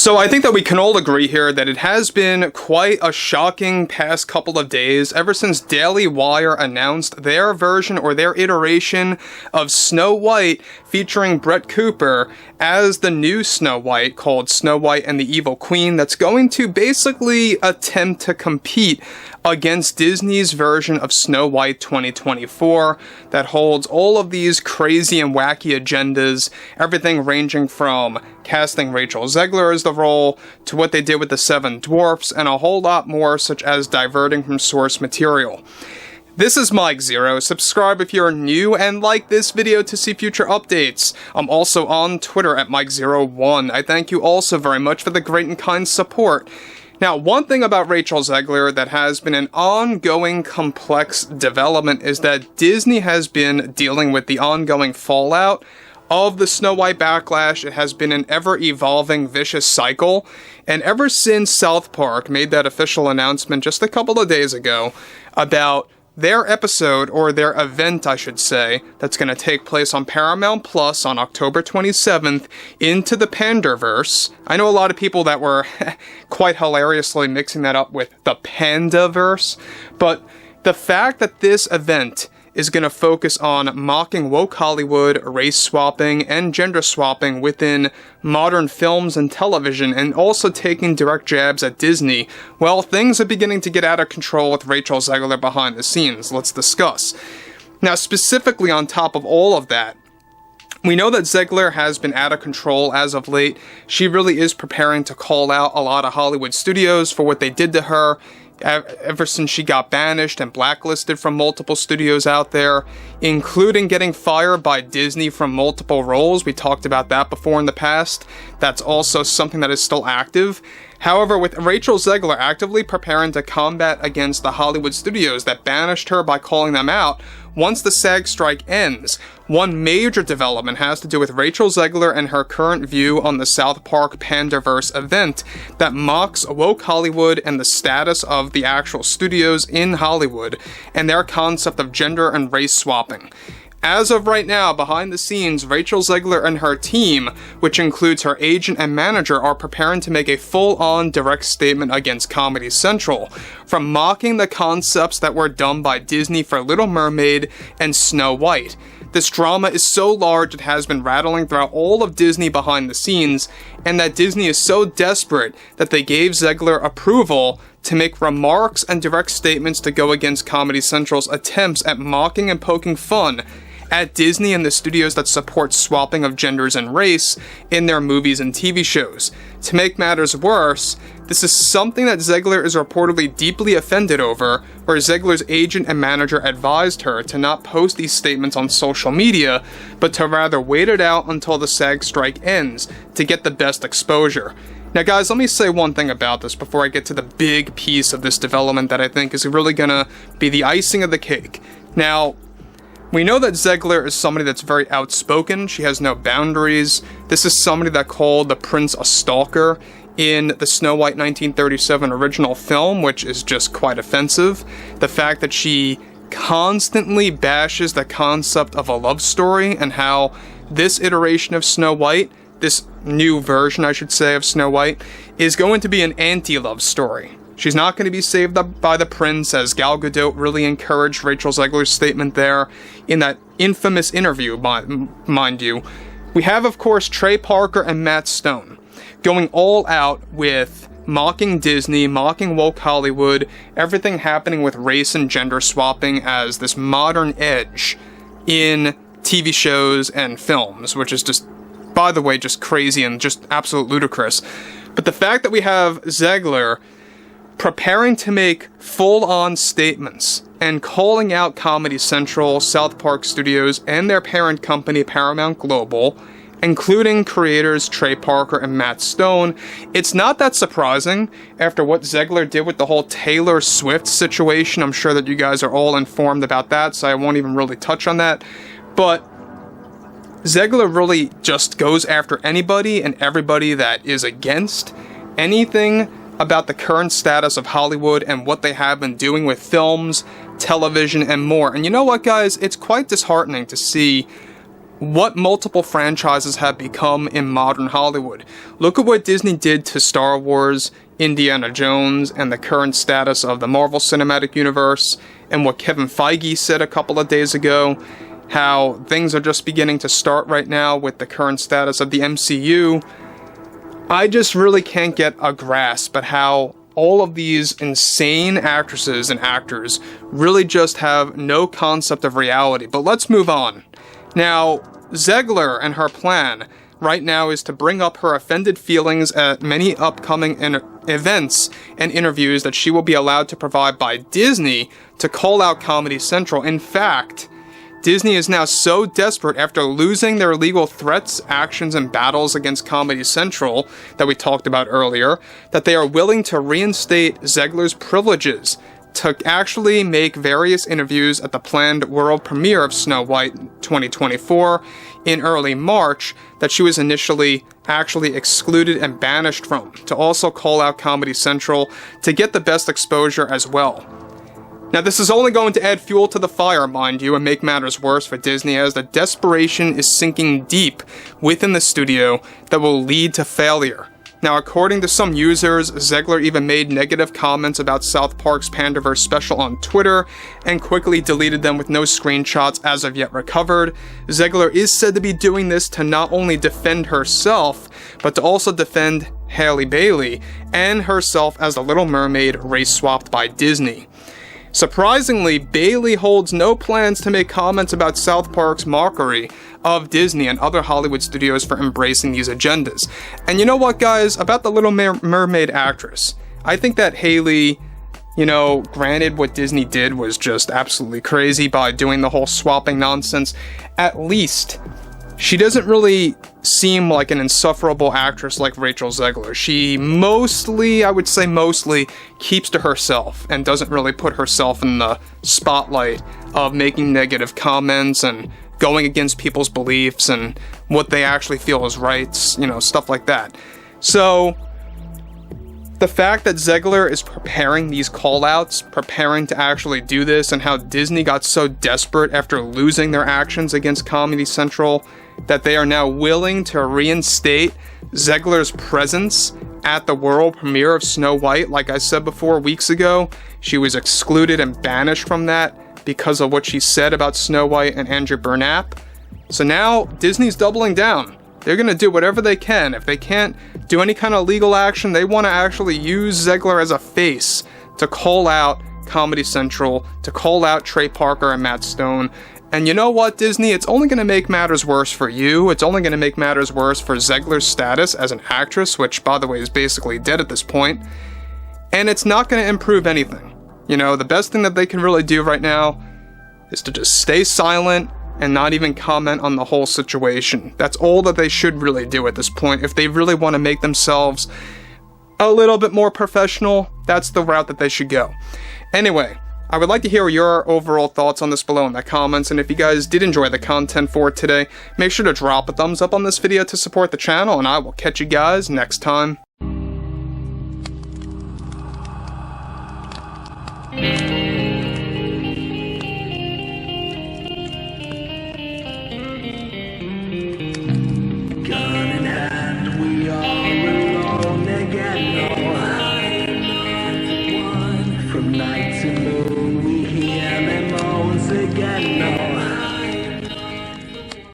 So I think that we can all agree here that it has been quite a shocking past couple of days ever since Daily Wire announced their version or their iteration of Snow White featuring Brett Cooper as the new Snow White called Snow White and the Evil Queen that's going to basically attempt to compete against Disney's version of Snow White 2024 that holds all of these crazy and wacky agendas, everything ranging from casting Rachel Zegler as the role to what they did with the Seven Dwarfs and a whole lot more, such as diverting from source material. This is Mike Zero. Subscribe if you're new and like this video to see future updates. I'm also on Twitter at Mike01. I thank you also very much for the great and kind support. Now, one thing about Rachel Zegler that has been an ongoing complex development is that Disney has been dealing with the ongoing fallout of the Snow White backlash. It has been an ever-evolving vicious cycle, and ever since South Park made that official announcement just a couple of days ago about their episode, or their event, I should say, that's going to take place on Paramount Plus on October 27th, into the panderverse. I know a lot of people that were quite hilariously mixing that up with the pandaverse, but the fact that this event is going to focus on mocking woke Hollywood, race swapping, and gender swapping within modern films and television, and also taking direct jabs at Disney, well, things are beginning to get out of control with Rachel Zegler behind the scenes. Let's discuss. Now, specifically on top of all of that, we know that Zegler has been out of control as of late. She really is preparing to call out a lot of Hollywood studios for what they did to her ever since she got banished and blacklisted from multiple studios out there, including getting fired by Disney from multiple roles. We talked about that before in the past. That's also something that is still active. However, with Rachel Zegler actively preparing to combat against the Hollywood studios that banished her by calling them out, once the SAG strike ends, one major development has to do with Rachel Zegler and her current view on the South Park Panderverse event that mocks woke Hollywood and the status of the actual studios in Hollywood and their concept of gender and race swapping. As of right now, behind the scenes, Rachel Zegler and her team, which includes her agent and manager, are preparing to make a full-on direct statement against Comedy Central, from mocking the concepts that were done by Disney for Little Mermaid and Snow White. This drama is so large it has been rattling throughout all of Disney behind the scenes, and that Disney is so desperate that they gave Zegler approval to make remarks and direct statements to go against Comedy Central's attempts at mocking and poking fun at Disney and the studios that support swapping of genders and race in their movies and TV shows. To make matters worse, this is something that Zegler is reportedly deeply offended over, where Zegler's agent and manager advised her to not post these statements on social media, but to rather wait it out until the SAG strike ends to get the best exposure. Now guys, let me say one thing about this before I get to the big piece of this development that I think is really gonna be the icing of the cake. Now, we know that Zegler is somebody that's very outspoken. She has no boundaries. This is somebody that called the prince a stalker in the Snow White 1937 original film, which is just quite offensive. The fact that she constantly bashes the concept of a love story and how this iteration of Snow White, this new version, I should say, of Snow White, is going to be an anti-love story. She's not going to be saved by the prince, as Gal Gadot really encouraged Rachel Zegler's statement there in that infamous interview, mind you. We have, of course, Trey Parker and Matt Stone going all out with mocking Disney, mocking woke Hollywood, everything happening with race and gender swapping as this modern edge in TV shows and films, which is just, by the way, just crazy and just absolute ludicrous. But the fact that we have Zegler preparing to make full-on statements and calling out Comedy Central, South Park Studios, and their parent company Paramount Global, including creators Trey Parker and Matt Stone, it's not that surprising after what Zegler did with the whole Taylor Swift situation. I'm sure that you guys are all informed about that, so I won't even really touch on that. But Zegler really just goes after anybody and everybody that is against anything about the current status of Hollywood and what they have been doing with films, television, and more. And you know what, guys? It's quite disheartening to see what multiple franchises have become in modern Hollywood. Look at what Disney did to Star Wars, Indiana Jones, and the current status of the Marvel Cinematic Universe, and what Kevin Feige said a couple of days ago, how things are just beginning to start right now with the current status of the MCU. I just really can't get a grasp at how all of these insane actresses and actors really just have no concept of reality. But let's move on. Now, Zegler and her plan right now is to bring up her offended feelings at many upcoming events and interviews that she will be allowed to provide by Disney to call out Comedy Central. In fact, Disney is now so desperate after losing their legal threats, actions, and battles against Comedy Central that we talked about earlier, that they are willing to reinstate Zegler's privileges to actually make various interviews at the planned world premiere of Snow White 2024 in early March that she was initially actually excluded and banished from, to also call out Comedy Central to get the best exposure as well. Now, this is only going to add fuel to the fire, mind you, and make matters worse for Disney, as the desperation is sinking deep within the studio that will lead to failure. Now, according to some users, Zegler even made negative comments about South Park's Panderverse special on Twitter and quickly deleted them with no screenshots as of yet recovered. Zegler is said to be doing this to not only defend herself, but to also defend Halle Bailey and herself as the Little Mermaid race swapped by Disney. Surprisingly, Bailey holds no plans to make comments about South Park's mockery of Disney and other Hollywood studios for embracing these agendas. And you know what, guys? About the Little Mermaid actress, I think that Hailey, granted what Disney did was just absolutely crazy by doing the whole swapping nonsense. At least, she doesn't really seem like an insufferable actress like Rachel Zegler. She I would say mostly, keeps to herself and doesn't really put herself in the spotlight of making negative comments and going against people's beliefs and what they actually feel is right, stuff like that. So, the fact that Zegler is preparing these call-outs, preparing to actually do this, and how Disney got so desperate after losing their actions against Comedy Central that they are now willing to reinstate Zegler's presence at the world premiere of Snow White. Like I said before, weeks ago, she was excluded and banished from that because of what she said about Snow White and Andrew Burnap. So now Disney's doubling down. They're going to do whatever they can. If they can't do any kind of legal action, they want to actually use Zegler as a face to call out Comedy Central, to call out Trey Parker and Matt Stone. And you know what, Disney? It's only going to make matters worse for you. It's only going to make matters worse for Zegler's status as an actress, which, by the way, is basically dead at this point. And it's not going to improve anything. The best thing that they can really do right now is to just stay silent and not even comment on the whole situation. That's all that they should really do at this point. If they really want to make themselves a little bit more professional, that's the route that they should go. Anyway, I would like to hear your overall thoughts on this below in the comments, and if you guys did enjoy the content for today, make sure to drop a thumbs up on this video to support the channel, and I will catch you guys next time.